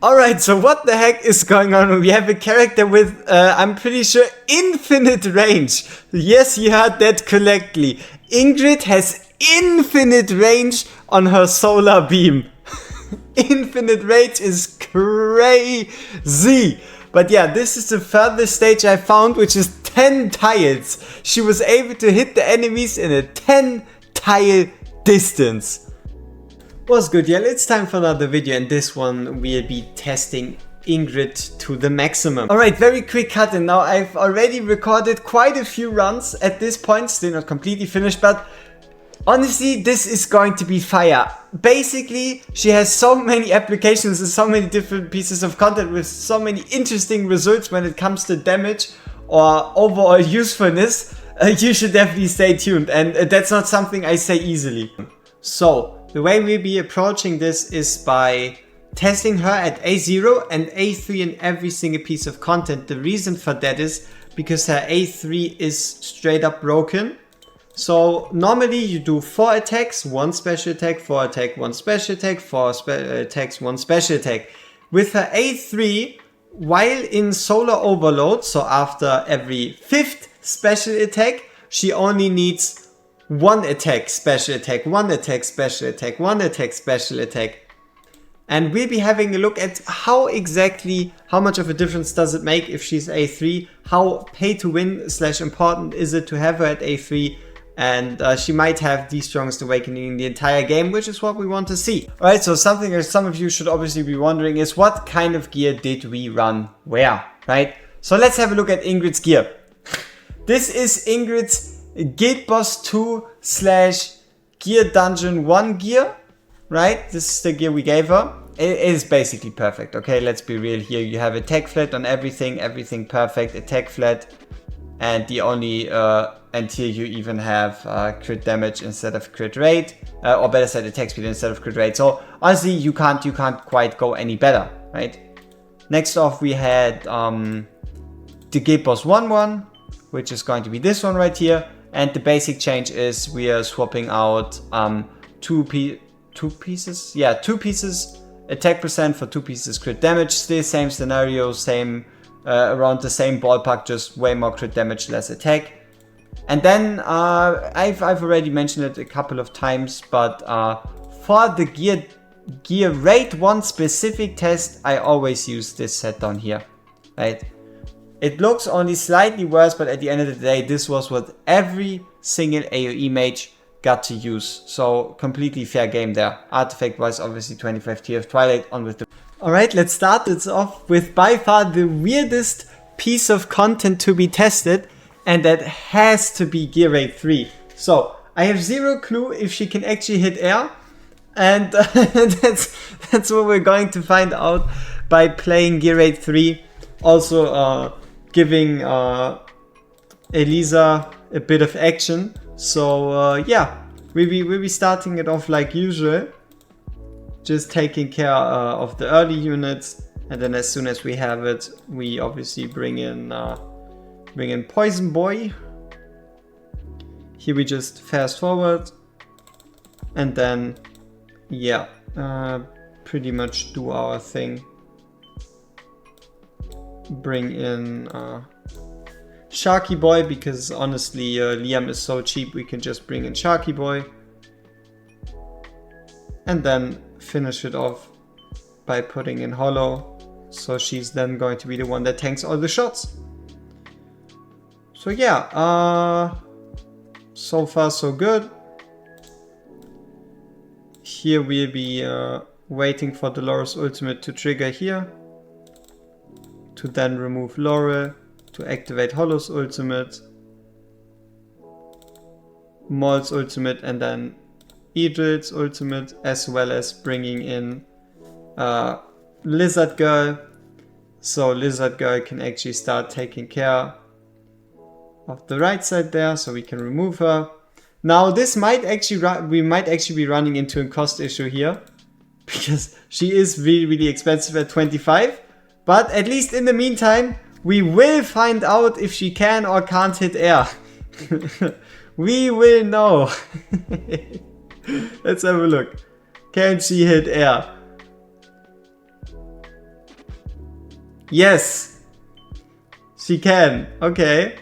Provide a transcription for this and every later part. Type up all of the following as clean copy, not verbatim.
Alright, so what the heck is going on? We have a character with, I'm pretty sure, infinite range. Yes, you heard that correctly. Ingrid has infinite range on her solar beam. Infinite range is crazy. But yeah, this is the furthest stage I found, which is 10 tiles. She was able to hit the enemies in a 10 tile distance. What's good, y'all? It's time for another video, and this one we'll be testing Ingrid to the maximum. Alright, very quick cut, and now I've already recorded quite a few runs at this point, still not completely finished, but honestly, this is going to be fire. Basically, she has so many applications and so many different pieces of content with so many interesting results when it comes to damage or overall usefulness. You should definitely stay tuned, and that's not something I say easily. So, the way we'll be approaching this is by testing her at A0 and A3 in every single piece of content. The reason for that is because her A3 is straight up broken. So normally you do 4 attacks, 1 special attack, 4 attack, 1 special attack, 4 attacks, 1 special attack. With her A3, while in solar overload, so after every 5th special attack, she only needs 1 attack, special attack, 1 attack, special attack, 1 attack, special attack. And we'll be having a look at how much of a difference does it make if she's A3, how pay to win / important is it to have her at A3, and she might have the strongest awakening in the entire game, which is what we want to see. Alright, so something that some of you should obviously be wondering is what kind of gear did we run where, right? So let's have a look at Ingrid's gear. This is Ingrid's Guild Boss 2 / Gear Dungeon 1 gear, right? This is the gear we gave her. It is basically perfect, okay? Let's be real here. You have attack flat on everything perfect, attack flat, and the only, and here you even have crit damage instead of crit rate, or better said, attack speed instead of crit rate. So honestly, you can't quite go any better, right? Next off, we had the Guild Boss 1, which is going to be this one right here. And the basic change is we are swapping out 2 pieces attack percent for 2 pieces crit damage. Still same scenario, same around the same ballpark, just way more crit damage, less attack. And then I've already mentioned it a couple of times, but for the gear rate 1 specific test, I always use this set down here, right? It looks only slightly worse, but at the end of the day, this was what every single AoE mage got to use. So completely fair game there. Artifact wise, obviously 25 tier of Twilight on with the... Alright, let's start this off with by far the weirdest piece of content to be tested. And that has to be gear rate 3. So I have zero clue if she can actually hit air. And that's what we're going to find out by playing gear rate 3. Also, giving Elisa a bit of action. So yeah, we'll be starting it off like usual, just taking care of the early units, and then as soon as we have it, we obviously bring in Poison Boy. Here we just fast forward, and then yeah, pretty much do our thing. Bring in Sharky Boy, because honestly Liam is so cheap, we can just bring in Sharky Boy, and then finish it off by putting in Hollow, so she's then going to be the one that tanks all the shots. So yeah, so far so good. Here we'll be waiting for Dolores' ultimate to trigger here, to then remove Laurel, to activate Hollow's ultimate, Maul's ultimate, and then Idril's ultimate, as well as bringing in Lizard Girl, so Lizard Girl can actually start taking care of the right side there, so we can remove her. Now this might actually we might actually be running into a cost issue here, because she is really expensive at 25. But at least in the meantime, we will find out if she can or can't hit air. We will know. Let's have a look. Can she hit air? Yes. She can. Okay.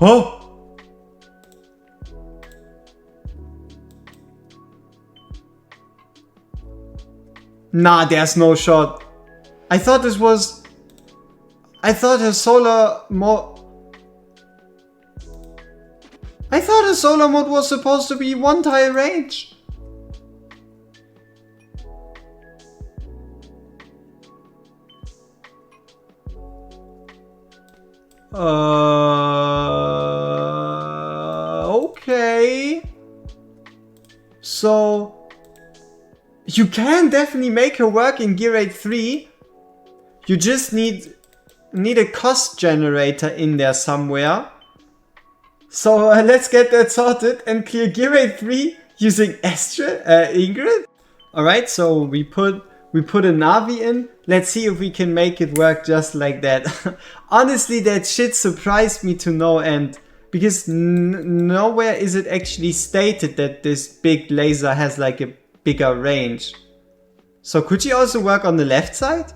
Oh! Nah, there's no shot. I thought this was... I thought her solar mode... I thought her solar mode was supposed to be one tile range. Okay. So... You can definitely make her work in GR1 3. You just need a cost generator in there somewhere. So let's get that sorted and clear GR1 3 using Ingrid. Alright, so we put a Navi in. Let's see if we can make it work just like that. Honestly, that shit surprised me to no end. Because nowhere is it actually stated that this big laser has like a bigger range. So could she also work on the left side?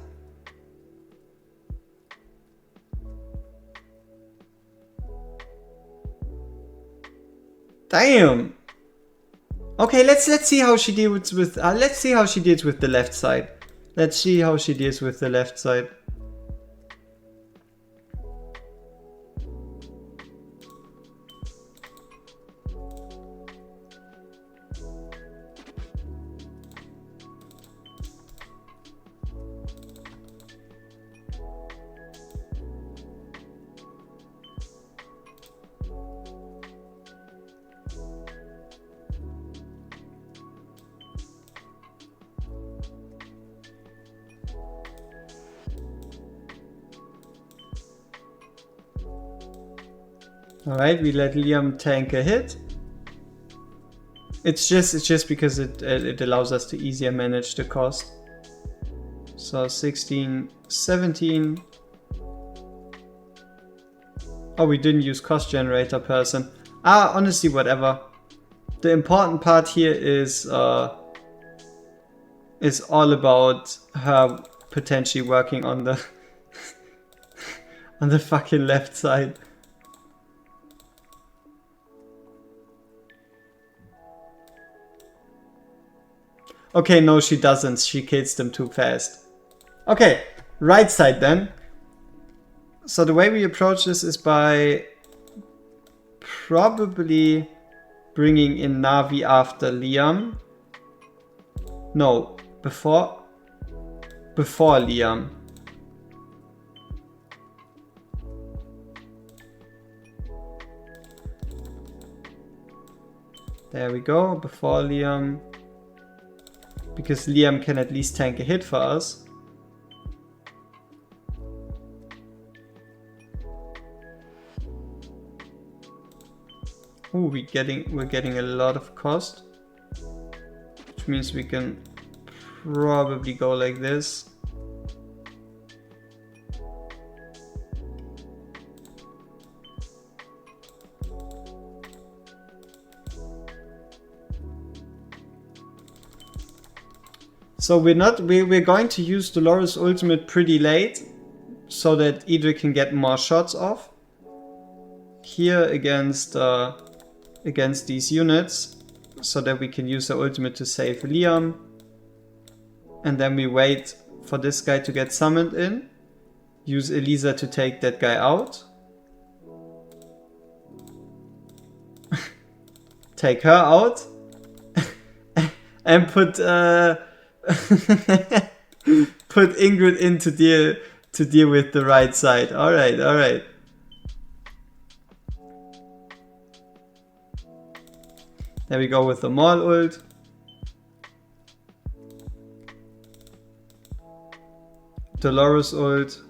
Damn. Okay, let's see how she deals with let's see how she deals with the left side. Let's see how she deals with the left side. Alright, we let Liam tank a hit. It's just because it allows us to easier manage the cost. So 16, 17. Oh, we didn't use cost generator person. Honestly, whatever. The important part here is all about her potentially working on the on the fucking left side. Okay, no, she doesn't. She kills them too fast. Okay, right side then. So the way we approach this is by probably bringing in Navi after Liam. No, before Liam. There we go, before Liam. Because Liam can at least tank a hit for us. Ooh, we're getting a lot of cost. Which means we can probably go like this. So we're going to use Dolores' ultimate pretty late, so that Idrik can get more shots off. Here against these units, so that we can use the ultimate to save Liam. And then we wait for this guy to get summoned in. Use Elisa to take that guy out. Take her out. And put put Ingrid in to deal with the right side. Alright, alright. There we go with the Maul ult. Dolores ult.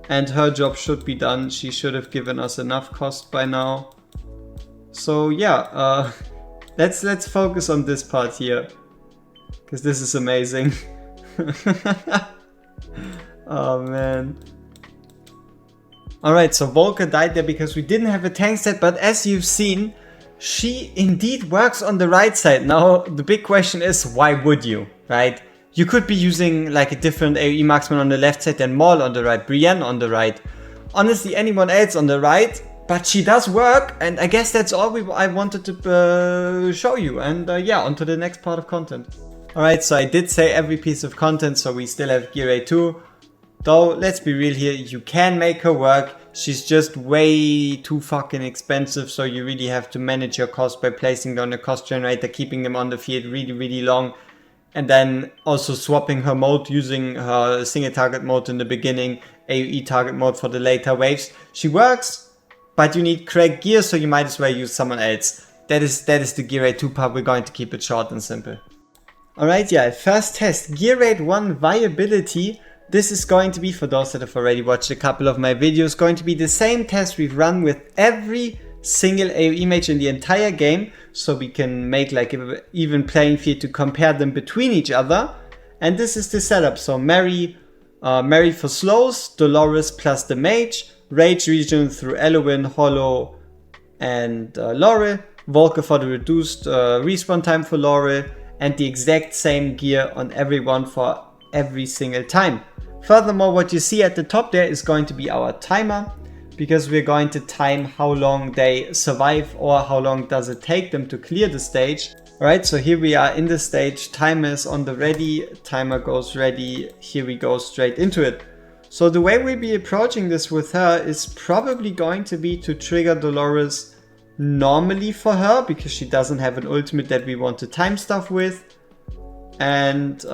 And her job should be done. She should have given us enough cost by now. So yeah, let's focus on this part here, because this is amazing. Oh man. Alright, so Volker died there because we didn't have a tank set, but as you've seen, she indeed works on the right side. Now, the big question is, why would you, right? You could be using like a different AoE marksman on the left side and Maul on the right, Brienne on the right. Honestly, anyone else on the right, but she does work, and I guess that's all I wanted to show you. And yeah, on to the next part of content. Alright, so I did say every piece of content, so we still have GR2. Though, let's be real here, you can make her work. She's just way too fucking expensive, so you really have to manage your cost by placing down the cost generator, keeping them on the field really long, and then also swapping her mode, using her single target mode in the beginning, AoE target mode for the later waves. She works, but you need cracked gear, so you might as well use someone else. That is the GR2 part. We're going to keep it short and simple. Alright, yeah, first test, GR1 viability. This is going to be, for those that have already watched a couple of my videos, going to be the same test we've run with every single AoE mage in the entire game, so we can make like an even playing field to compare them between each other. And this is the setup, so Mary for slows, Dolores plus the mage, Rage Regen through Elowen, Hollow and Laurel, Volker for the reduced respawn time for Laurel, and the exact same gear on everyone for every single time. Furthermore, what you see at the top there is going to be our timer, because we're going to time how long they survive or how long does it take them to clear the stage. Alright, so here we are in the stage, timer is on the ready, timer goes ready, here we go straight into it. So the way we'll be approaching this with her is probably going to be to trigger Dolores normally for her, because she doesn't have an ultimate that we want to time stuff with. And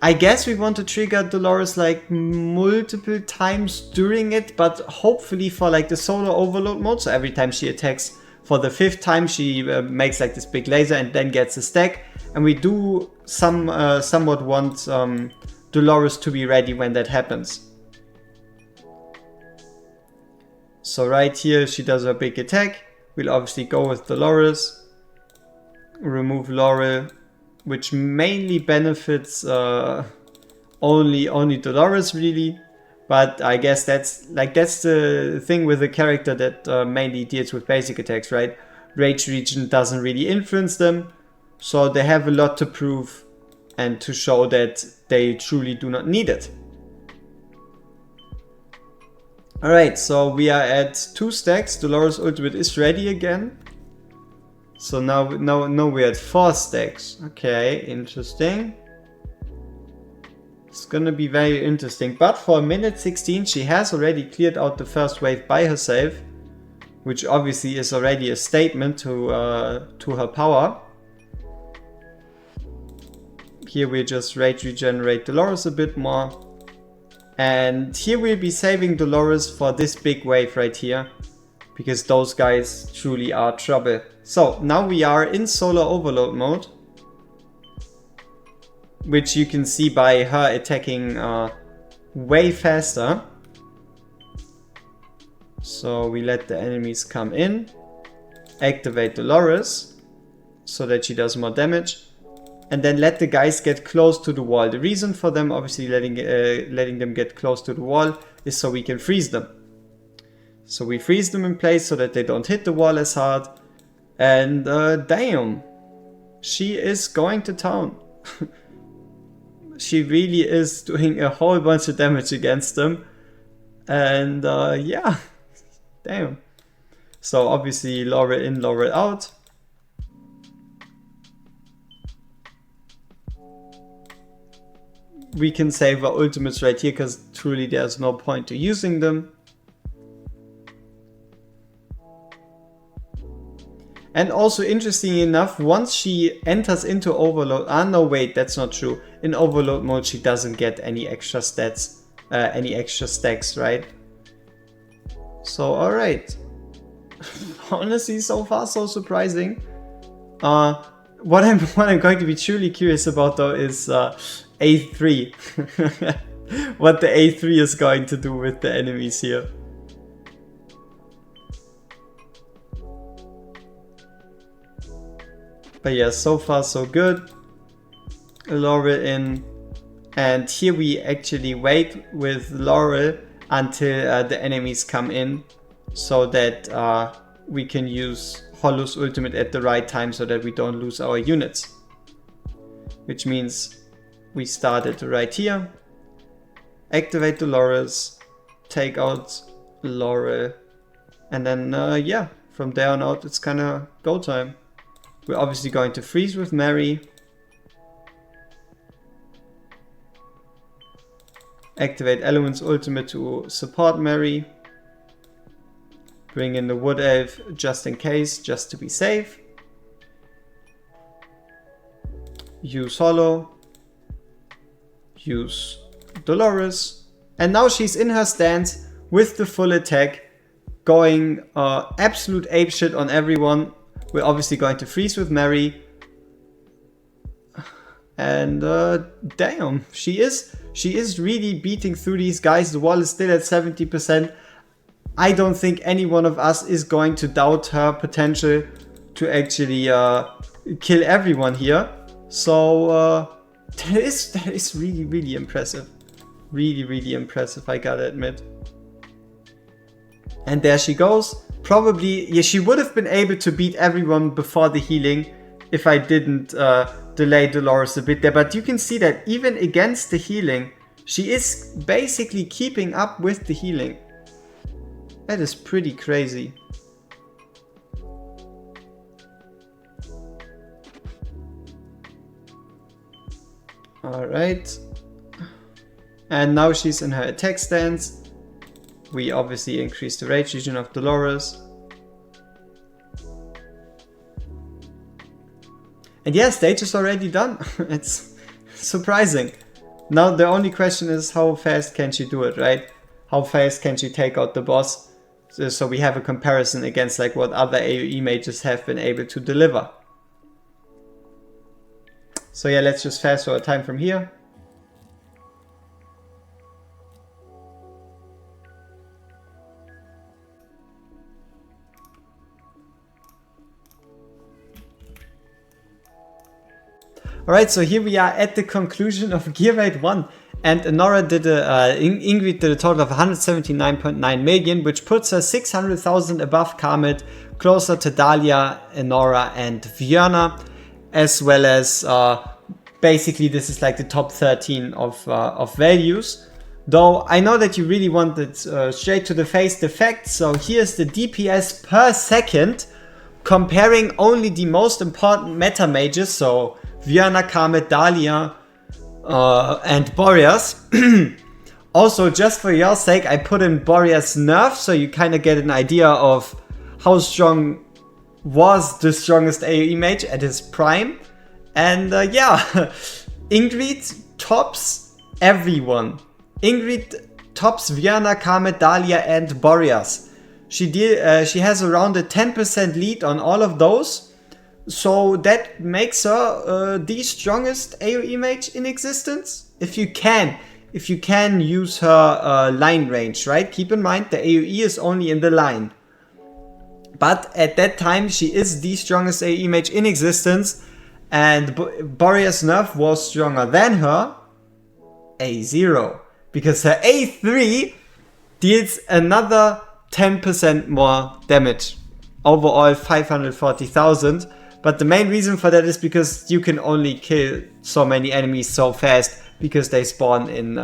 I guess we want to trigger Dolores like multiple times during it, but hopefully for like the solo overload mode. So every time she attacks for the 5th time, she makes like this big laser and then gets a stack. And we do somewhat want Dolores to be ready when that happens. So right here, she does her big attack. We'll obviously go with Dolores, remove Laurel, which mainly benefits only Dolores really, but I guess that's the thing with a character that mainly deals with basic attacks, right? Rage Regen doesn't really influence them, so they have a lot to prove and to show that they truly do not need it. Alright, so we are at 2 stacks. Dolores' ultimate is ready again. So now we're at 4 stacks. Okay, interesting. It's gonna be very interesting. But for a minute 16, she has already cleared out the first wave by herself, which obviously is already a statement to her power. Here we just rage regenerate Dolores a bit more. And here we'll be saving Dolores for this big wave right here, because those guys truly are trouble. So now we are in solo overload mode, which you can see by her attacking way faster. So we let the enemies come in, activate Dolores so that she does more damage, and then let the guys get close to the wall. The reason for them obviously letting them get close to the wall is so we can freeze them. So we freeze them in place so that they don't hit the wall as hard. And damn, she is going to town. She really is doing a whole bunch of damage against them. And yeah, damn. So obviously Laurel in, Laurel out. We can save our ultimates right here, because truly there's no point to using them. And also, interestingly enough, once she enters into overload, no wait, that's not true. In overload mode she doesn't get any extra stats, any extra stacks, right? So alright. Honestly, so far so surprising. What I'm going to be truly curious about though is A3. What the A3 is going to do with the enemies here. But yeah, so far so good. Laurel in. And here we actually wait with Laurel until the enemies come in, so that we can use Hollow's ultimate at the right time so that we don't lose our units. Which means we start it right here. Activate Dolores, take out Laurel, and then yeah, from there on out it's kind of go time. We're obviously going to freeze with Mary. Activate Eloin's ultimate to support Mary. Bring in the Wood Elf just in case, just to be safe. Use Hollow. Use Dolores. And now she's in her stance with the full attack, going absolute apeshit on everyone. We're obviously going to freeze with Mary. And damn, she is really beating through these guys. The wall is still at 70%. I don't think any one of us is going to doubt her potential to actually kill everyone here. So that is really impressive. Really impressive, I gotta admit. And there she goes. Probably, yeah, she would have been able to beat everyone before the healing if I didn't delay Dolores a bit there. But you can see that even against the healing, she is basically keeping up with the healing. That is pretty crazy. Alright. And now she's in her attack stance. We obviously increase the rage region of Dolores. And yeah, stage is already done. It's surprising. Now the only question is how fast can she do it, right? How fast can she take out the boss? So we have a comparison against like what other AoE mages have been able to deliver. So yeah, let's just fast forward time from here. Alright, so here we are at the conclusion of GR1, and Nora did Ingrid did a total of 179.9 million, which puts her 600,000 above Karmit, closer to Dahlia, Nora and Fiona, as well as basically this is like the top 13 of values. Though I know that you really wanted straight to the face the facts, so here's the DPS per second, comparing only the most important meta mages, so Fiona, Karmit, Dahlia, and Boreas. Also, just for your sake, I put in Boreas nerf, so you kind of get an idea of how strong was the strongest AoE mage at his prime. And yeah, Ingrid tops everyone. Ingrid tops Fiona, Karmit, Dahlia, and Boreas. She has around a 10% lead on all of those. So that makes her the strongest AoE mage in existence. If you can use her line range, right? Keep in mind the AoE is only in the line. But at that time she is the strongest AoE mage in existence, and Boreas nerf was stronger than her A0. Because her A3 deals another 10% more damage. Overall 540,000. But the main reason for that is because you can only kill so many enemies so fast because they spawn in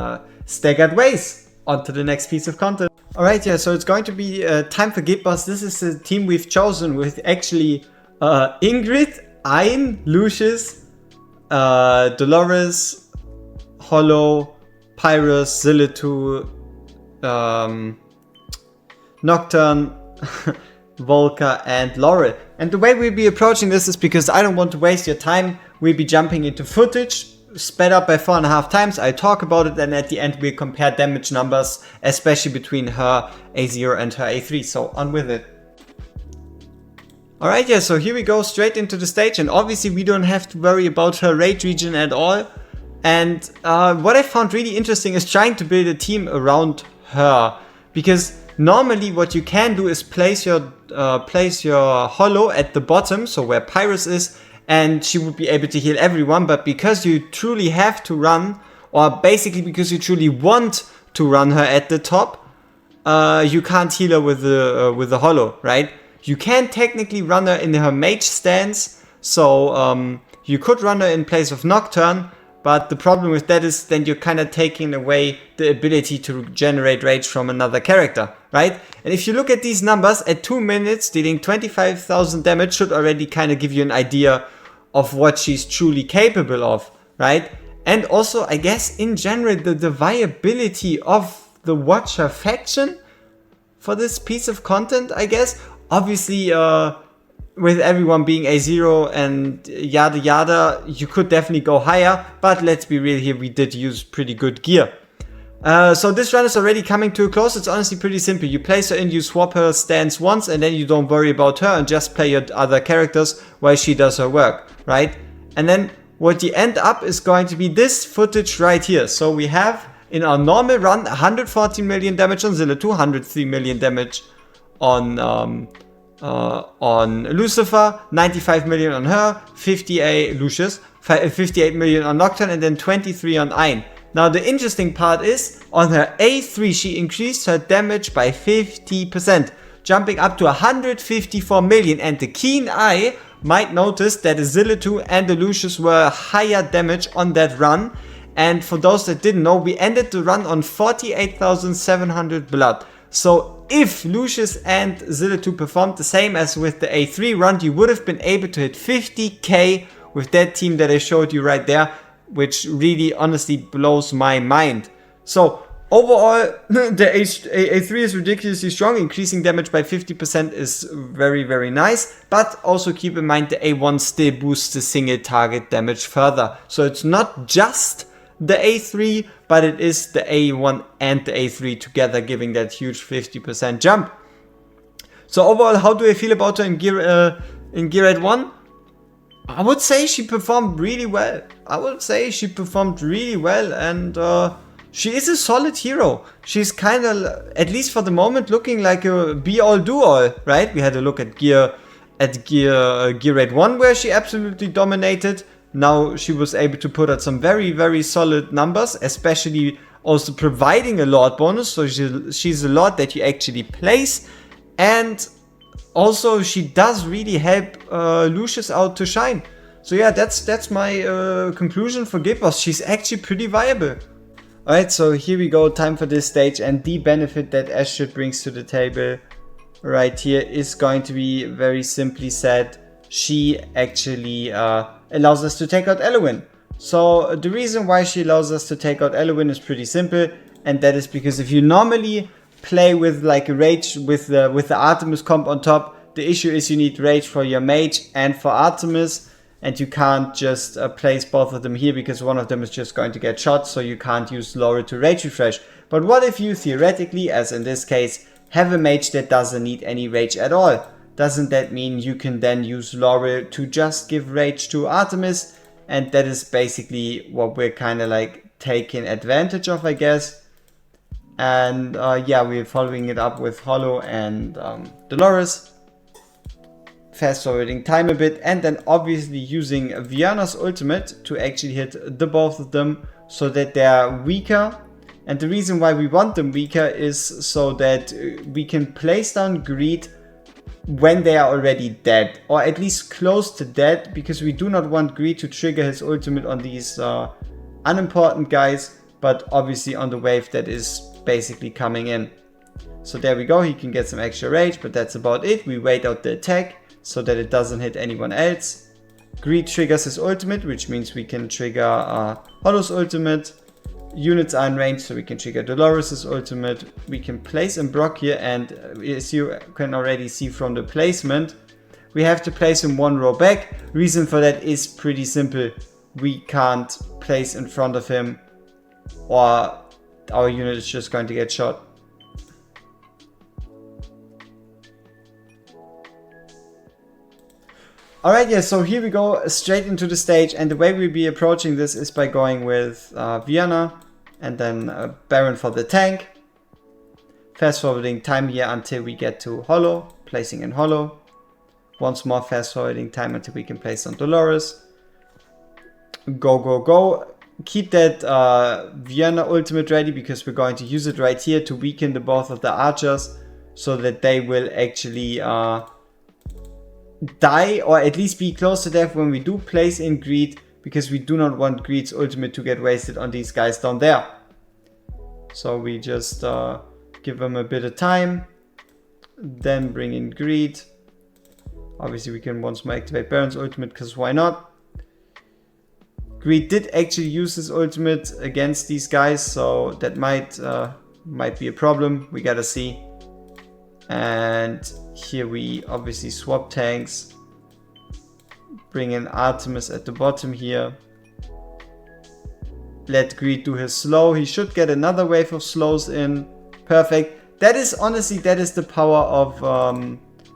staggered ways. On to the next piece of content. Alright, yeah, so it's going to be time for Guild Boss. This is the team we've chosen with actually Ingrid, Ayn, Lucius, Dolores, Hollow, Pyrus, Zilitu, Nocturne, Volker and Laurel. And the way we'll be approaching this is because I don't want to waste your time. We'll be jumping into footage, sped up by 4.5 times. I talk about it, and at the end we'll compare damage numbers, especially between her A0 and her A3. So on with it. Alright, yeah, so here we go straight into the stage, and obviously we don't have to worry about her rage region at all. And what I found really interesting is trying to build a team around her, because normally what you can do is place your Hollow at the bottom, so where Pyrus is, and she would be able to heal everyone. But because you truly have to run, or basically because you truly want to run her at the top, you can't heal her with the Hollow, right? You can technically run her in her mage stance, so you could run her in place of Nocturne, but the problem with that is then you're kind of taking away the ability to generate rage from another character, right? And if you look at these numbers, at 2 minutes, dealing 25,000 damage should already kind of give you an idea of what she's truly capable of, right? And also, I guess, in general, the viability of the Watcher faction for this piece of content, I guess. Obviously, with everyone being A0 and yada yada, you could definitely go higher, but let's be real here, we did use pretty good gear. So this run is already coming to a close. It's honestly pretty simple. You place her in, you swap her stance once, and then you don't worry about her and just play your other characters while she does her work, right? And then what you end up is going to be this footage right here. So we have in our normal run 114 million damage on Zilla, 203 million damage on Lucifer, 95 million on her, 58 Lucius, 58 million on Nocturne, and then 23 on Ein. Now the interesting part is, on her A3 she increased her damage by 50%, jumping up to 154 million, and the keen eye might notice that the Zilla2 and the Lucius were higher damage on that run. And for those that didn't know, we ended the run on 48,700 blood. So if Lucius and Zilla2 performed the same as with the A3 run, you would have been able to hit 50k with that team that I showed you right there, which really honestly blows my mind. So overall, the A3 is ridiculously strong. Increasing damage by 50% is very, very nice. But also keep in mind the A1 still boosts the single target damage further. So it's not just the A3, but it is the A1 and the A3 together giving that huge 50% jump. So overall, how do I feel about her in GR1? I would say she performed really well. And she is a solid hero. She's kind of, at least for the moment, looking like a be-all do-all, right? We had a look at GR1 where she absolutely dominated. Now she was able to put out some very, very solid numbers, especially also providing a Lord bonus. So she's a Lord that you actually place. And also she does really help Lucius out to shine. So yeah, that's my conclusion for Guild Wars. She's actually pretty viable. Alright, so here we go, time for this stage, and the benefit that Astrid brings to the table right here is going to be very simply said. She actually allows us to take out Elowin. So the reason why she allows us to take out Elowin is pretty simple, and that is because if you normally play with like a rage with the Artemis comp on top, the issue is you need rage for your mage and for Artemis, and you can't just place both of them here because one of them is just going to get shot, so you can't use Laurel to rage refresh. But what if you theoretically, as in this case, have a mage that doesn't need any rage at all? Doesn't that mean you can then use Laurel to just give rage to Artemis? And that is basically what we're kind of like taking advantage of, I guess. And yeah, we're following it up with Hollow and Dolores. Fast forwarding time a bit, and then obviously using Viana's ultimate to actually hit the both of them so that they're weaker. And the reason why we want them weaker is so that we can place down Greed when they are already dead, or at least close to dead, because we do not want Greed to trigger his ultimate on these unimportant guys, but obviously on the wave that is basically coming in. So there we go, he can get some extra rage, but that's about it. We wait out the attack so that it doesn't hit anyone else. Greed triggers his ultimate, which means we can trigger Hollow's ultimate. Units are in range, so we can trigger Dolores' ultimate. We can place him Brock here, and as you can already see from the placement, we have to place him one row back. Reason for that is pretty simple. We can't place in front of him, or our unit is just going to get shot. Alright, yeah, so here we go straight into the stage, and the way we'll be approaching this is by going with Viana and then Baron for the tank. Fast forwarding time here until we get to Hollow, placing in Hollow. Once more fast forwarding time until we can place on Dolores. Go, go, go. Keep that Viana ultimate ready because we're going to use it right here to weaken the both of the archers so that they will actually die or at least be close to death when we do place INGRID, because we do not want Greed's ultimate to get wasted on these guys down there. So we just give them a bit of time, then bring in Greed. Obviously we can once more activate Baron's ultimate, because why not? Greed did actually use his ultimate against these guys, so that might be a problem. We gotta see. And here we obviously swap tanks. Bring in Artemis at the bottom here. Let Greed do his slow. He should get another wave of slows in. Perfect. That is honestly, that is the power of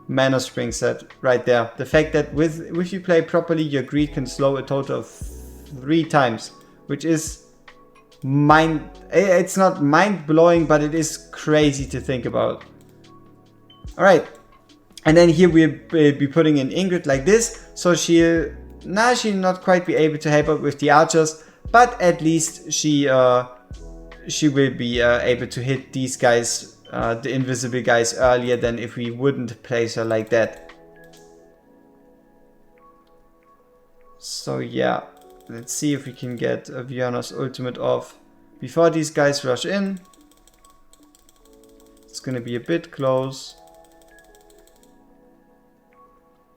Mana Spring set right there. The fact that if you play properly, your Greed can slow a total of 3 times, which is it's not mind-blowing, but it is crazy to think about. Alright, and then here we'll be putting in Ingrid like this, so she'll not quite be able to help out with the archers, but at least she will be able to hit these guys, the invisible guys, earlier than if we wouldn't place her like that. So yeah, let's see if we can get Viana's ultimate off before these guys rush in. It's gonna be a bit close.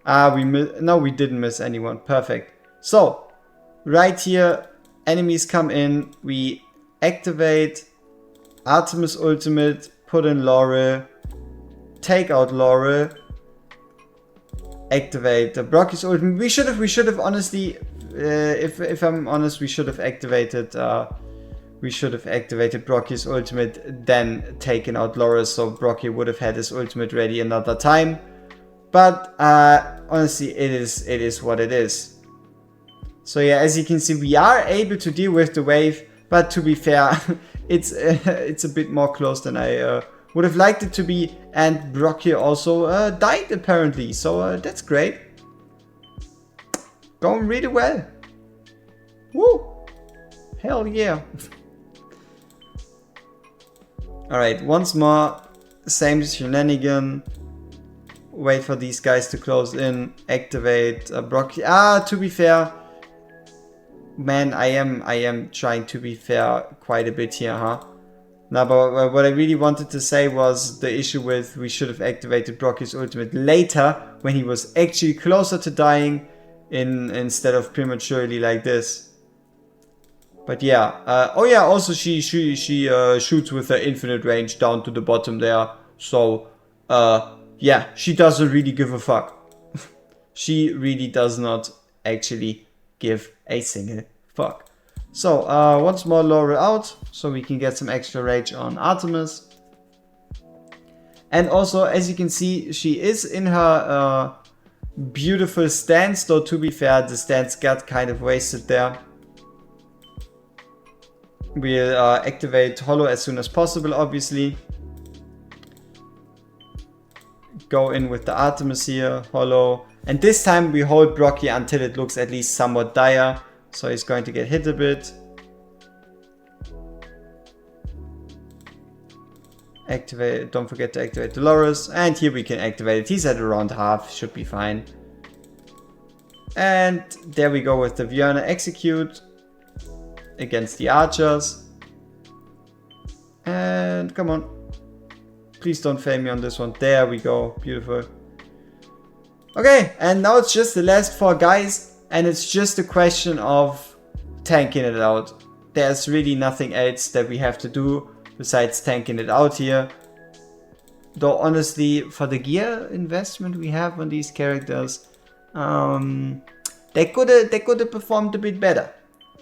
No, we didn't miss anyone. Perfect. So, right here, enemies come in. We activate Artemis ultimate, put in Laurel, take out Laurel, activate the Brocky's ultimate. We should have honestly, if I'm honest, we should have activated Brocky's ultimate, then taken out Laurel, so Brocky would have had his ultimate ready another time. But honestly, it is what it is. So yeah, as you can see, we are able to deal with the wave, but to be fair, it's a bit more close than I would have liked it to be. And Brock here also died apparently, so that's great. Going really well. Woo! Hell yeah! All right, once more, same shenanigan. Wait for these guys to close in, activate Brock. To be fair, man, I am trying to be fair quite a bit here, huh? Now, but what I really wanted to say was the issue with we should have activated Brocky's ultimate later when he was actually closer to dying instead of prematurely like this. But yeah, oh yeah, also she shoots with her infinite range down to the bottom there. So yeah, she doesn't really give a fuck. She really does not actually give a single fuck. So, once more Laurel out, so we can get some extra rage on Artemis. And also, as you can see, she is in her beautiful stance, though to be fair, the stance got kind of wasted there. We'll activate Hollow as soon as possible, obviously. Go in with the Artemis here, Hollow. And this time we hold Brocky until it looks at least somewhat dire. So he's going to get hit a bit. Activate, don't forget to activate Dolores. And here we can activate it. He's at around half, should be fine. And there we go with the Viana execute against the archers. And come on. Please don't fail me on this one. There we go. Beautiful. Okay, and now it's just the last 4 guys. And it's just a question of tanking it out. There's really nothing else that we have to do besides tanking it out here. Though honestly, for the gear investment we have on these characters, they could have performed a bit better.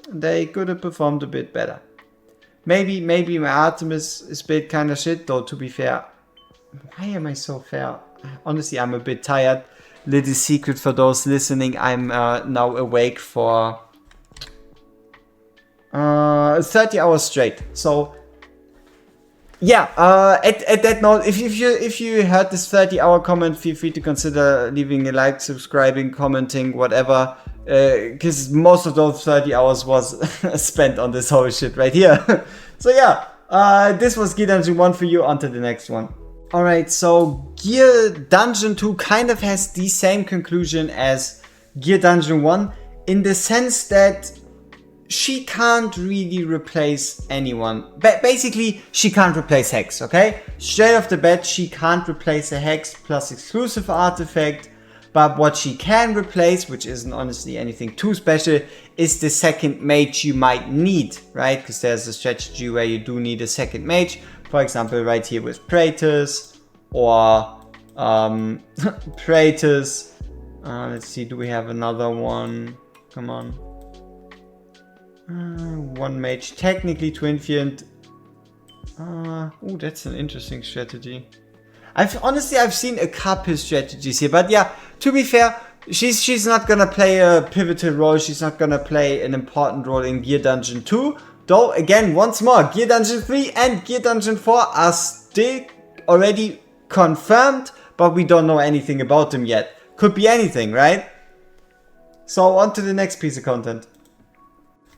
They could have performed a bit better. Maybe my Artemis is built kind of shit, though to be fair. Why am I so fair? Honestly, I'm a bit tired. Little secret for those listening, I'm now awake for 30 hours straight. So yeah, at that note, if you heard this 30-hour comment, feel free to consider leaving a like, subscribing, commenting, whatever. Because most of those 30 hours was spent on this whole shit right here. So yeah, this was GR1 for you. Until the next one. Alright, so Gear Dungeon 2 kind of has the same conclusion as Gear Dungeon 1 in the sense that she can't really replace anyone. Basically, she can't replace Hex, okay? Straight off the bat, she can't replace a Hex plus exclusive artifact. But what she can replace, which isn't honestly anything too special, is the second mage you might need, right? Because there's a strategy where you do need a second mage. For example, right here with Praetus or Praetus. Let's see, do we have another one? Come on. One mage, technically Twin Fiend. Oh, that's an interesting strategy. I've seen a couple strategies here, but yeah, to be fair, she's not gonna play a pivotal role. She's not gonna play an important role in Gear Dungeon 2. Though, again, once more, Gear Dungeon 3 and Gear Dungeon 4 are still already confirmed, but we don't know anything about them yet. Could be anything, right? So, on to the next piece of content.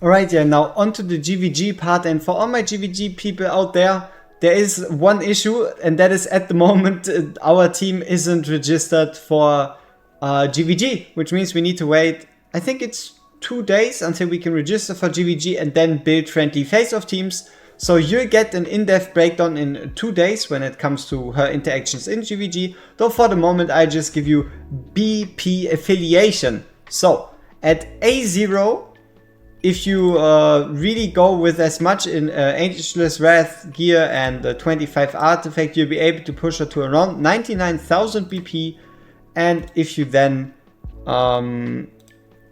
Alright, yeah, now on to the GVG part, and for all my GVG people out there, there is one issue, and that is at the moment our team isn't registered for GVG, which means we need to wait, I think it's 2 days until we can register for GVG and then build friendly face-off teams. So you'll get an in-depth breakdown in 2 days when it comes to her interactions in GVG. Though for the moment I just give you BP affiliation. So at A0, if you really go with as much in Ageless Wrath gear and 25 artifact, you'll be able to push her to around 99,000 BP. And if you then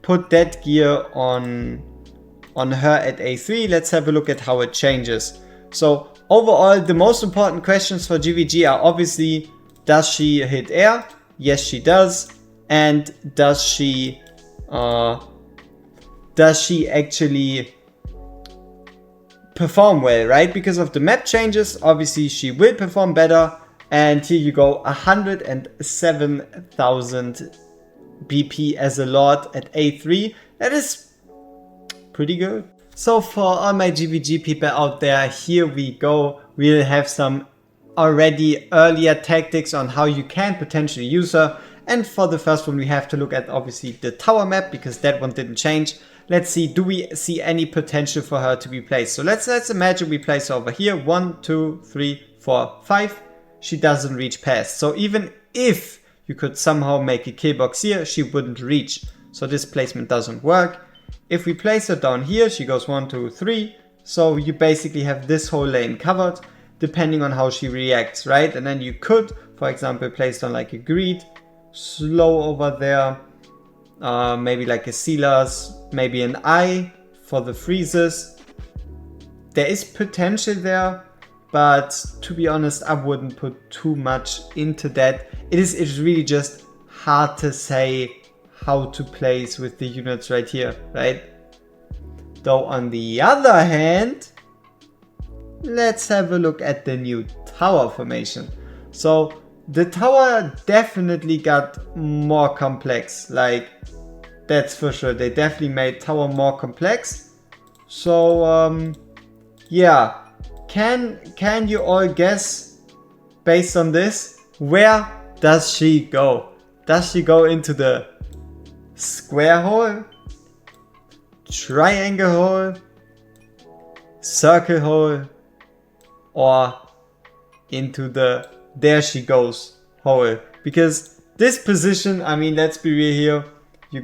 put that gear on her at A3, let's have a look at how it changes. So overall, the most important questions for GVG are obviously, does she hit air? Yes, she does. And does she actually perform well, right? Because of the map changes, obviously she will perform better. And here you go, 107,000 BP as a lot at A3. That is pretty good. So for all my GVG people out there, here we go. We'll have some already earlier tactics on how you can potentially use her. And for the first one, we have to look at obviously the tower map, because that one didn't change. Let's see, do we see any potential for her to be placed? So let's imagine we place her over here. 1, 2, 3, 4, 5. She doesn't reach past. So even if you could somehow make a kill box here, she wouldn't reach. So this placement doesn't work. If we place her down here, she goes 1, 2, 3. So you basically have this whole lane covered, depending on how she reacts, right? And then you could, for example, place down like a Greed, slow over there, maybe like a Silas, maybe an Eye for the freezes. There is potential there, but to be honest, I wouldn't put too much into that. It's really just hard to say how to place with the units right here, right? Though on the other hand, let's have a look at the new tower formation. So the tower definitely got more complex, like that's for sure. They definitely made tower more complex. So yeah, can you all guess based on this, where does she go? Does she go into the square hole, triangle hole, circle hole, or into the there she goes hole? Because this position, I mean, let's be real here. You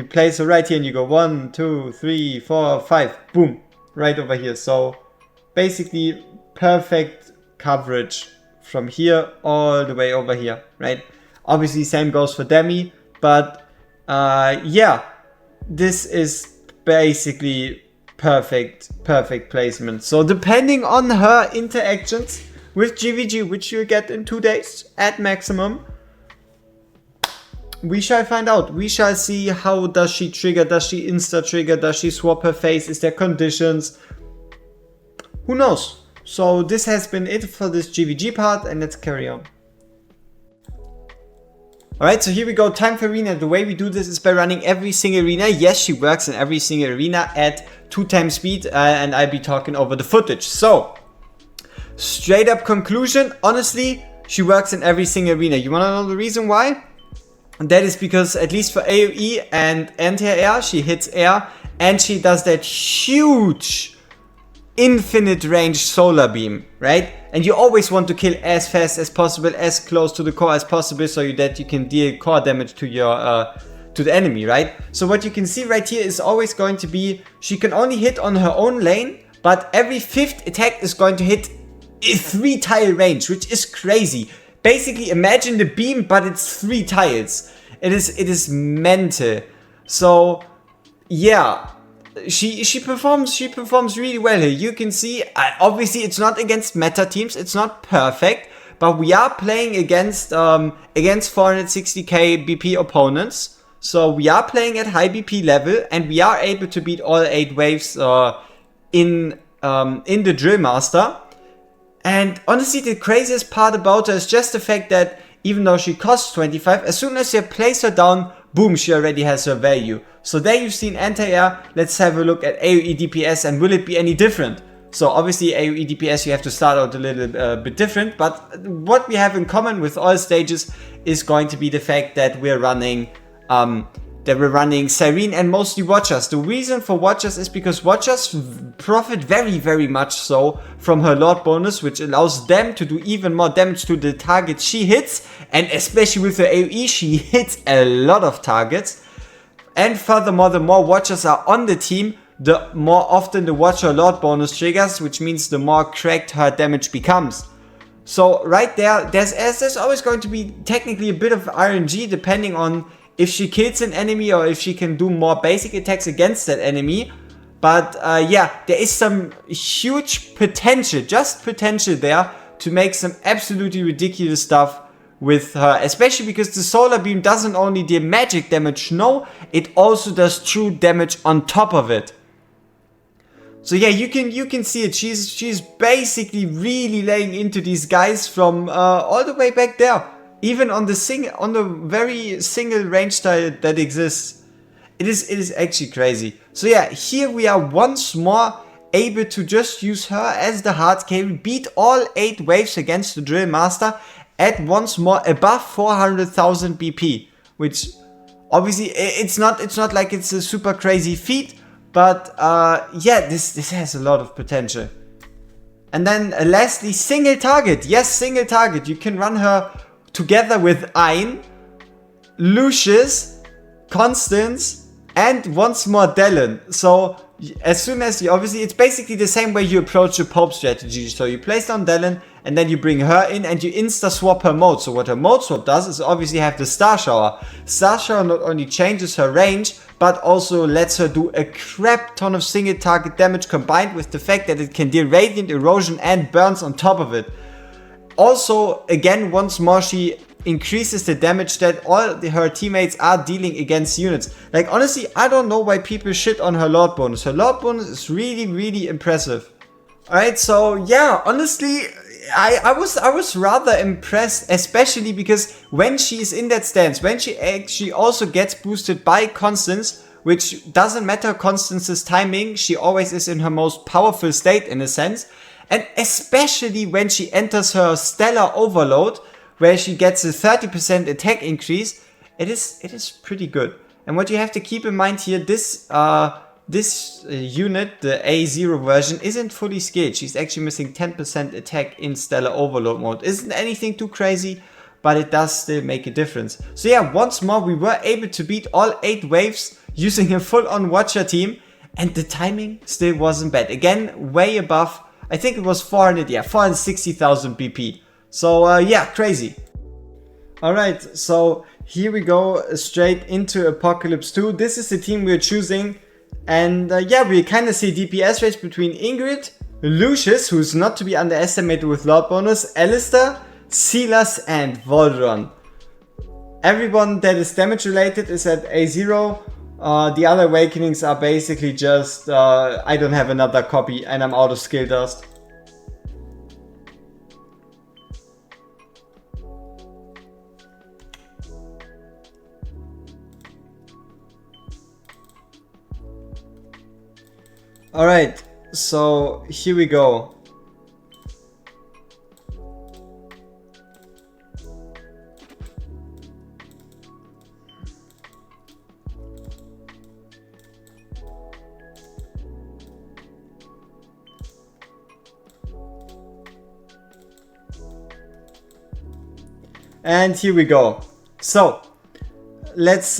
place her right here and you go 1, 2, 3, 4, 5, boom, right over here. So basically perfect coverage from here all the way over here, right? Obviously same goes for Demi, but yeah, this is basically perfect placement. So depending on her interactions with GVG, which you'll get in 2 days at maximum, we shall find out. We shall see how does she trigger, does she insta trigger, does she swap her face, is there conditions? Who knows? So this has been it for this GVG part, and let's carry on. Alright, so here we go, time for arena. The way we do this is by running every single arena. Yes, she works in every single arena at 2 times speed, and I'll be talking over the footage. So straight up conclusion, honestly, she works in every single arena. You wanna know the reason why? That is because, at least for AoE and anti-air, she hits air, and she does that huge infinite range solar beam, right? And you always want to kill as fast as possible, as close to the core as possible, so that you can deal core damage to your to the enemy, right? So what you can see right here is always going to be, she can only hit on her own lane, but every 5th attack is going to hit a 3 tile range, which is crazy. Basically, imagine the beam, but it's 3 tiles. It is mental. So yeah, she performs really well here. You can see, obviously it's not against meta teams, it's not perfect, but we are playing against 460k BP opponents. So we are playing at high BP level, and we are able to beat all 8 waves in the Drill Master. And honestly, the craziest part about her is just the fact that even though she costs 25, as soon as you place her down, boom, she already has her value. So there you've seen anti-air. Let's have a look at AoE DPS, and will it be any different? So obviously AoE DPS, you have to start out a little bit different, but what we have in common with all stages is going to be the fact that we're running Cyrene and mostly Watchers. The reason for Watchers is because Watchers profit very much so from her Lord bonus, which allows them to do even more damage to the targets she hits, and especially with her AoE, she hits a lot of targets. And furthermore, the more Watchers are on the team, the more often the Watcher Lord bonus triggers, which means the more cracked her damage becomes. So right there, there's always going to be technically a bit of RNG depending on if she kills an enemy or if she can do more basic attacks against that enemy. But yeah, there is some huge potential, just potential there, to make some absolutely ridiculous stuff with her. Especially because the solar beam doesn't only deal magic damage, no, it also does true damage on top of it. So yeah, you can see it. She's basically really laying into these guys from all the way back there. Even on the very single range style that exists. It is actually crazy. So yeah, here we are once more able to just use her as the hard carry, beat all 8 waves against the Drill Master at once more above 400,000 BP, which obviously it's not like it's a super crazy feat, but yeah, this has a lot of potential. And then lastly, single target. Yes, single target. You can run her together with Ein, Lucius, Constance, and once more Dellen. So as soon as you, obviously it's basically the same way you approach the Pope strategy. So you place down Dellen, and then you bring her in and you insta swap her mode. So what her mode swap does is obviously have the Star Shower. Star Shower not only changes her range, but also lets her do a crap ton of single target damage, combined with the fact that it can deal Radiant, Erosion and Burns on top of it. Also, again, once more, she increases the damage that all her teammates are dealing against units. Like, honestly, I don't know why people shit on her Lord bonus. Her Lord bonus is really impressive. Alright, so yeah, honestly, I was rather impressed, especially because when she's in that stance, when she actually also gets boosted by Constance, which doesn't matter Constance's timing, she always is in her most powerful state in a sense. And especially when she enters her Stellar Overload, where she gets a 30% attack increase, it is pretty good. And what you have to keep in mind here, this unit, the A0 version, isn't fully scaled. She's actually missing 10% attack in Stellar Overload mode. Isn't anything too crazy, but it does still make a difference. So yeah, once more, we were able to beat all 8 waves using a full-on Watcher team, and the timing still wasn't bad. Again, way above, I think it was 460,000 BP. So yeah, crazy. Alright, so here we go straight into Apocalypse 2. This is the team we're choosing. And yeah, we kind of see DPS rates between Ingrid, Lucius, who's not to be underestimated with Lord bonus, Alistair, Silas and Voltron. Everyone that is damage related is at A0. The other awakenings are basically just, I don't have another copy and I'm out of skill dust. Alright, so here we go. And here we go. So let's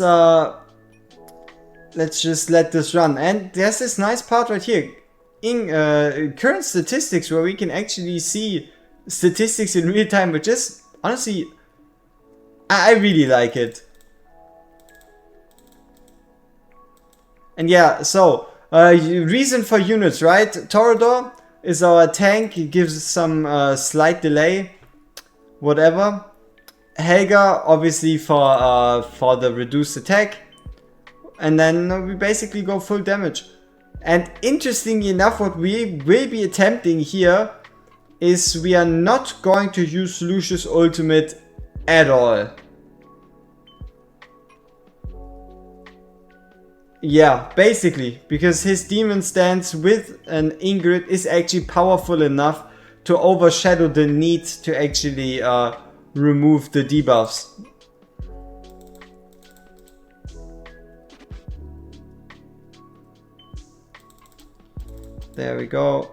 just let this run. And there's this nice part right here in current statistics where we can actually see statistics in real time, which is honestly, I really like it. And yeah, so reason for units, right? Torador is our tank. He gives some slight delay, whatever. Helga obviously for the reduced attack, and then we basically go full damage. And interestingly enough, what we will be attempting here is we are not going to use Lucius' ultimate at all. Yeah, basically, because his demon stance with an Ingrid is actually powerful enough to overshadow the need to actually remove the debuffs. There we go.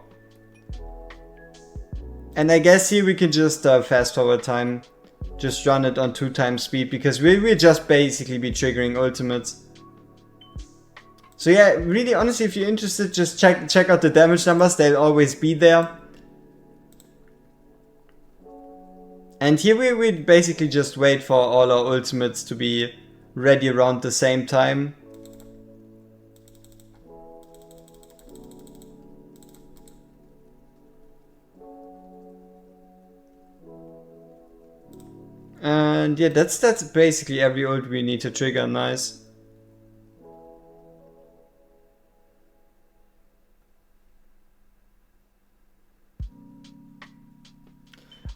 And I guess here we can just fast forward time. Just run it on 2 times speed, because we'll just basically be triggering ultimates. So yeah, really honestly, if you're interested, just check out the damage numbers, they'll always be there. And here we basically just wait for all our ultimates to be ready around the same time. And yeah, that's basically every ult we need to trigger. Nice.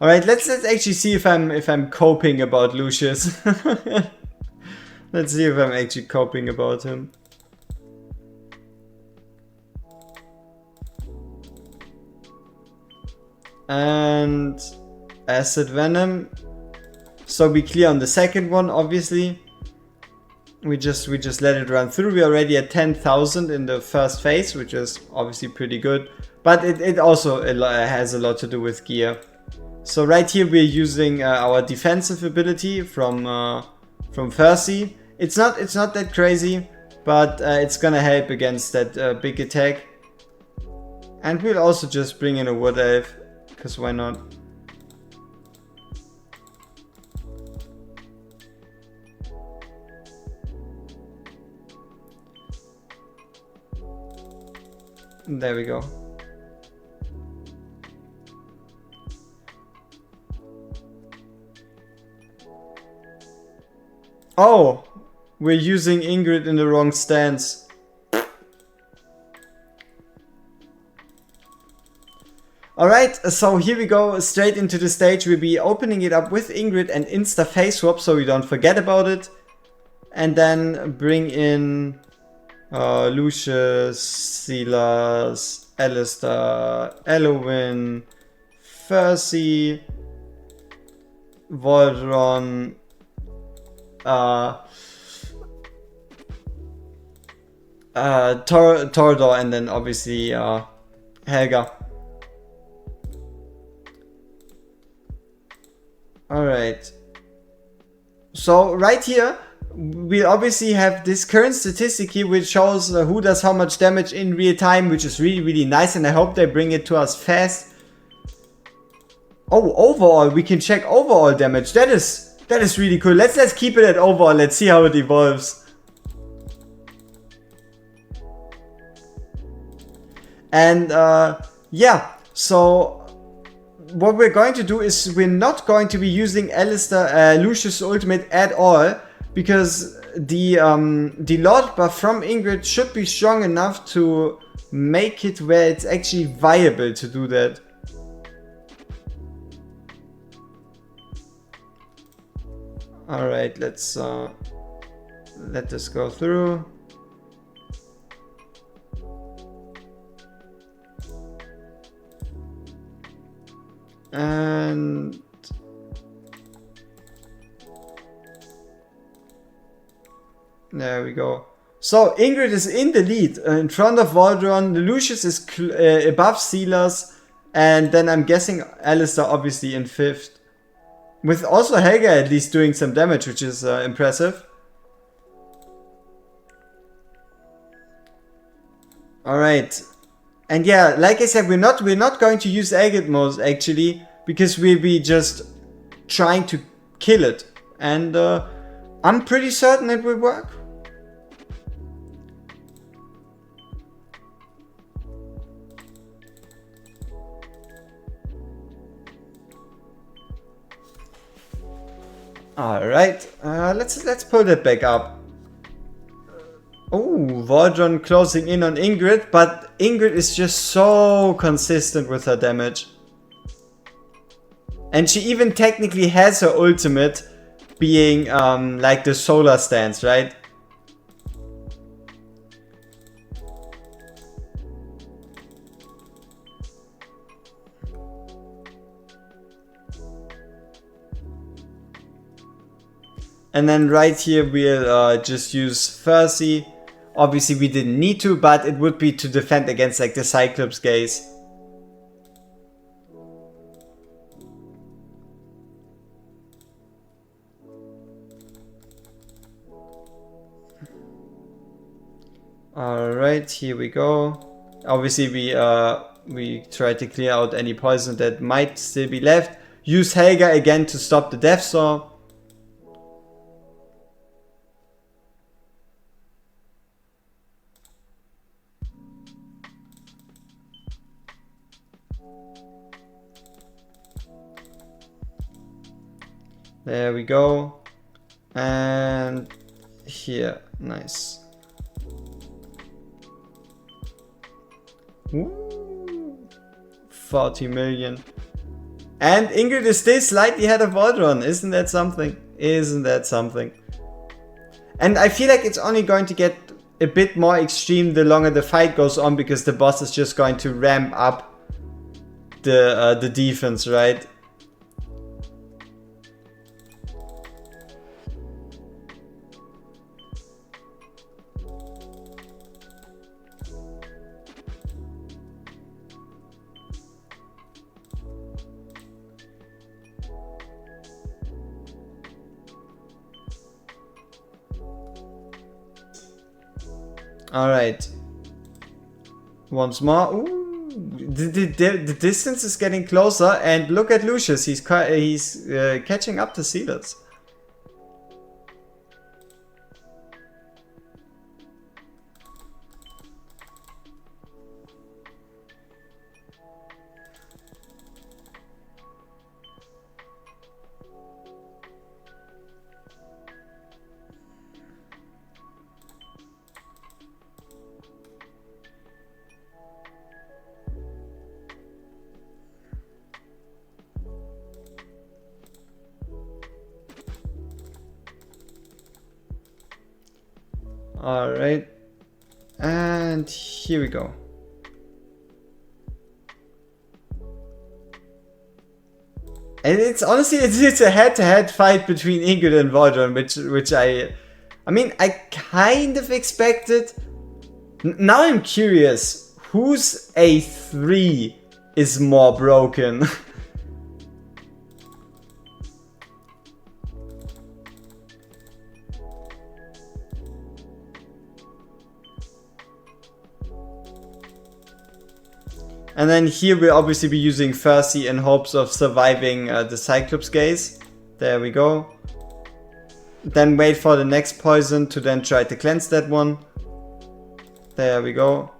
Alright, let's actually see if I'm coping about Lucius. Let's see if I'm actually coping about him. And Acid Venom. So be clear on the second one, obviously. We just let it run through. We're already at 10,000 in the first phase, which is obviously pretty good. But it also has a lot to do with gear. So right here we're using our defensive ability from Percy. It's not that crazy, but it's gonna help against that big attack. And we'll also just bring in a Wood Elf, because why not? There we go. Oh, we're using Ingrid in the wrong stance. Alright, so here we go straight into the stage. We'll be opening it up with Ingrid and insta phase swap, so we don't forget about it. And then bring in Lucius, Silas, Alistair, Elowin, Percy, Voldron, Torador, and then obviously Helga. Alright. So right here we obviously have this current statistic here, which shows who does how much damage in real time, which is really nice, and I hope they bring it to us fast. Oh, overall, we can check overall damage. That is really cool. Let's keep it at overall. Let's see how it evolves. And yeah, so what we're going to do is we're not going to be using Alistair, Lucius' ultimate at all, because the Lord buff from Ingrid should be strong enough to make it where it's actually viable to do that. Alright, let's let this go through. And there we go. So Ingrid is in the lead, in front of Voldron. Lucius is above Silas, and then I'm guessing Alistair obviously in 5th. With also Helga at least doing some damage, which is impressive. Alright. And yeah, like I said, we're not going to use Agate most actually, because we'll be just trying to kill it. And I'm pretty certain it will work. Alright, let's pull that back up. Oh, Valdron closing in on Ingrid, but Ingrid is just so consistent with her damage. And she even technically has her ultimate being like the solar stance, right? And then right here we'll just use Fercy. Obviously we didn't need to, but it would be to defend against like the Cyclops gaze. Alright, here we go. Obviously we try to clear out any poison that might still be left. Use Helga again to stop the Death Saw. There we go. And here, nice. Woo. 40 million. And Ingrid is still slightly ahead of Valdron. Isn't that something? Isn't that something? And I feel like it's only going to get a bit more extreme the longer the fight goes on, because the boss is just going to ramp up the defense, right? Alright. Once more. Ooh, the distance is getting closer, and look at Lucius. He's catching up to Sealers. Alright, and here we go. And it's honestly, it's a head-to-head fight between Ingrid and Valdron, which I mean, I kind of expected. Now I'm curious, whose A3 is more broken? And then here we'll obviously be using Fercy in hopes of surviving the Cyclops gaze. There we go. Then wait for the next poison to then try to cleanse that one. There we go.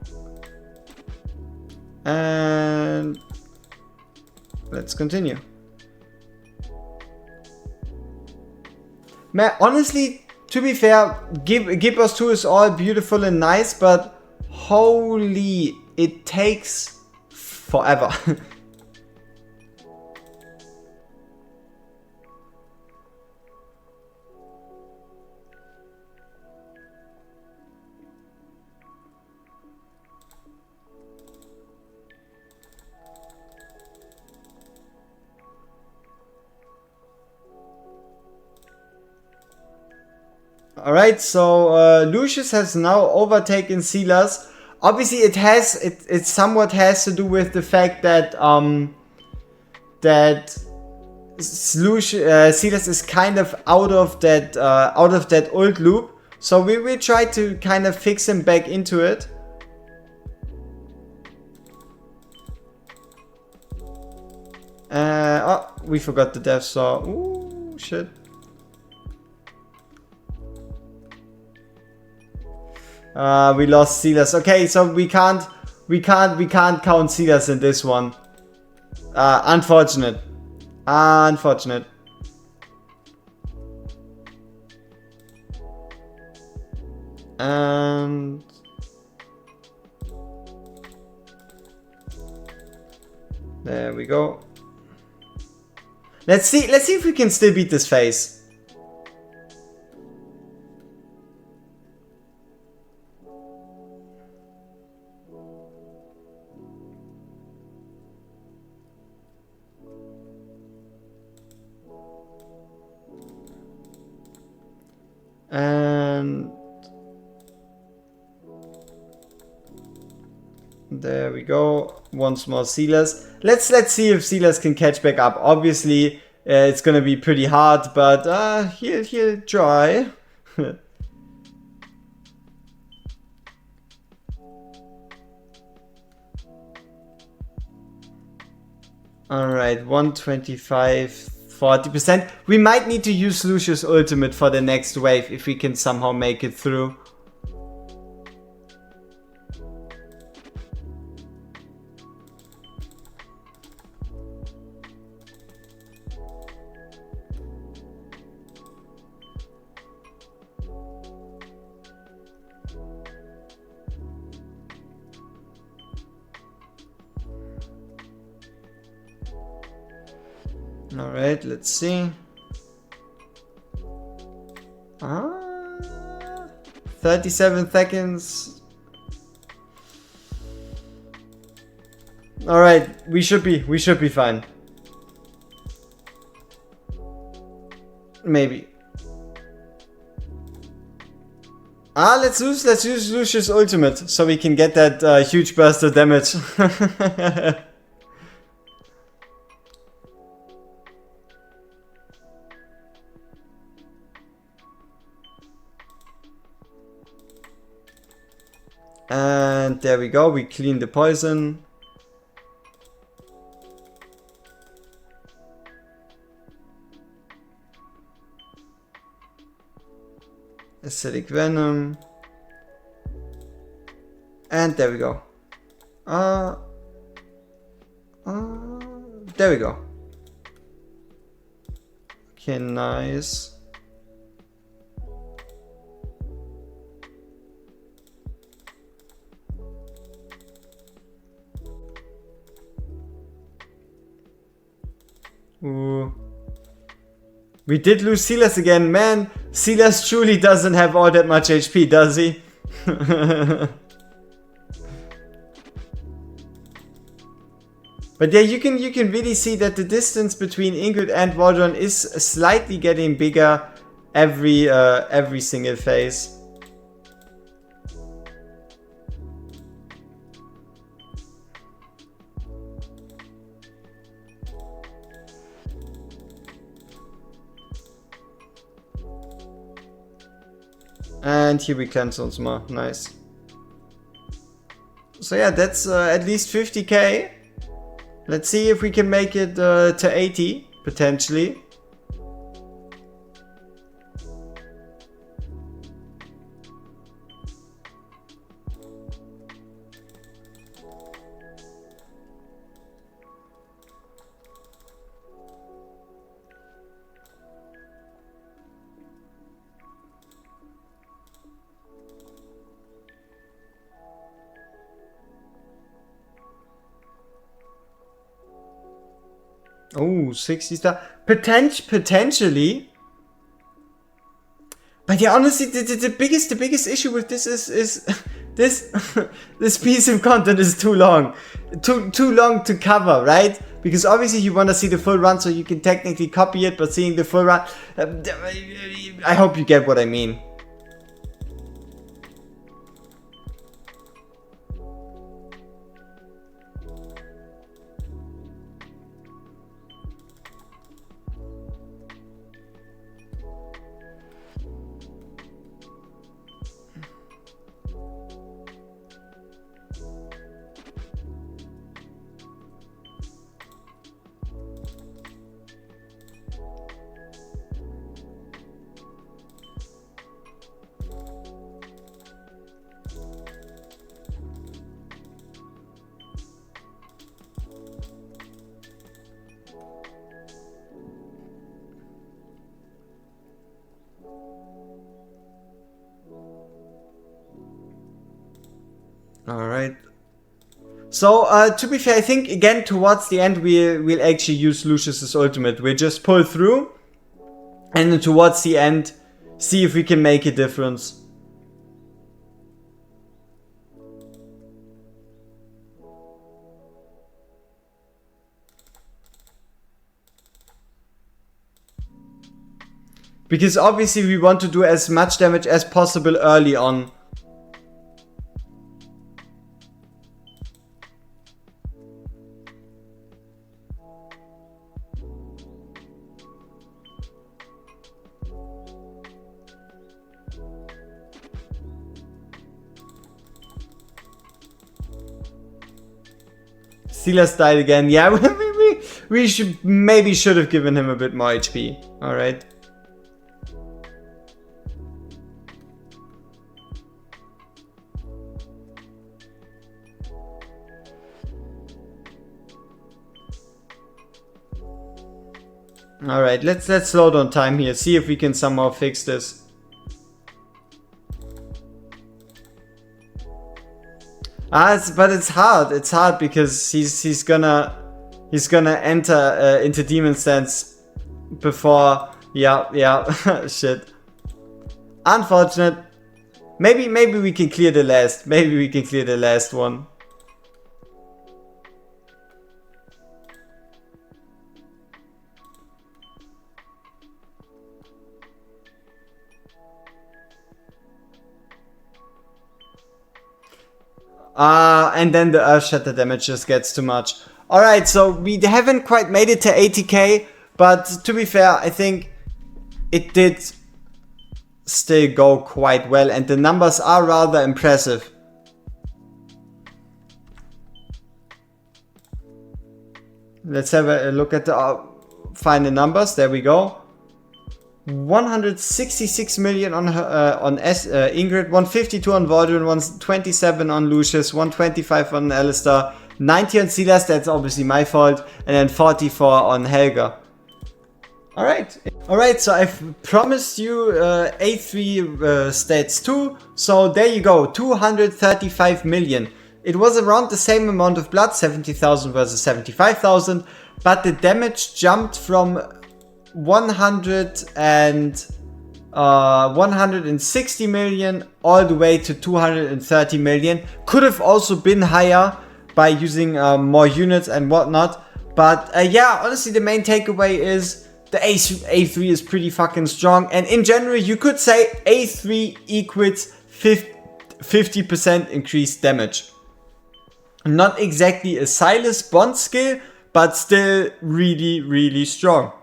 And let's continue. Man, honestly, to be fair, Gibbous 2 is all beautiful and nice, but holy, it takes forever. Alright, so Lucius has now overtaken Silas. Obviously it somewhat has to do with the fact that that Silas is kind of out of that old loop, so we will try to kind of fix him back into it. Oh, we forgot the death saw. Ooh, shit. We lost Silas. Okay, so we can't count Silas in this one. Unfortunate. Unfortunate. And there we go. Let's see if we can still beat this phase. And there we go. Once more Silas. Let's see if Silas can catch back up. Obviously, it's gonna be pretty hard, but he'll try. Alright, 125, 40%. We might need to use Lucius ultimate for the next wave if we can somehow make it through. Alright, let's see. 37 seconds. Alright, we should be fine. Maybe. Let's use Lucius ultimate so we can get that huge burst of damage. And there we go, we clean the poison. Acidic venom. And there we go. There we go. Okay, nice. Ooh. We did lose Silas again, man. Silas truly doesn't have all that much HP, does he? But yeah, you can really see that the distance between Ingrid and WorGuides is slightly getting bigger every single phase. And here we cleanse once more. Nice. So yeah, that's at least 50k. Let's see if we can make it to 80, potentially. Oh, 60 star. Potentially. But yeah, honestly, the biggest issue with this is this this piece of content is too long. Too long to cover, right? Because obviously you want to see the full run so you can technically copy it, but seeing the full run, I hope you get what I mean. Alright. So, to be fair, I think, again, towards the end, we'll actually use Lucius's ultimate. We'll just pull through, and then towards the end, see if we can make a difference. Because obviously we want to do as much damage as possible early on. Silas died again. Yeah, we should have given him a bit more HP. Alright. Alright, let's slow down time here. See if we can somehow fix this. But it's hard. It's hard because he's gonna enter into Demon Stance before. Yeah. Shit. Unfortunate. Maybe we can clear the last. Maybe we can clear the last one. And then the Earth Shatter damage just gets too much. Alright, so we haven't quite made it to 80k, but to be fair, I think it did still go quite well, and the numbers are rather impressive. Let's have a look at the final numbers. There we go. 166 million on Ingrid, 152 on Valdrin, 127 on Lucius, 125 on Alistair, 90 on Silas, that's obviously my fault, and then 44 on Helga. Alright, so I've promised you A3 stats too, so there you go, 235 million. It was around the same amount of blood, 70,000 versus 75,000, but the damage jumped from 160 million all the way to 230 million. Could have also been higher by using more units and whatnot, but yeah, honestly the main takeaway is the A3 is pretty fucking strong, and in general you could say A3 equals 50% increased damage. Not exactly a Silas Bond skill, but still really strong.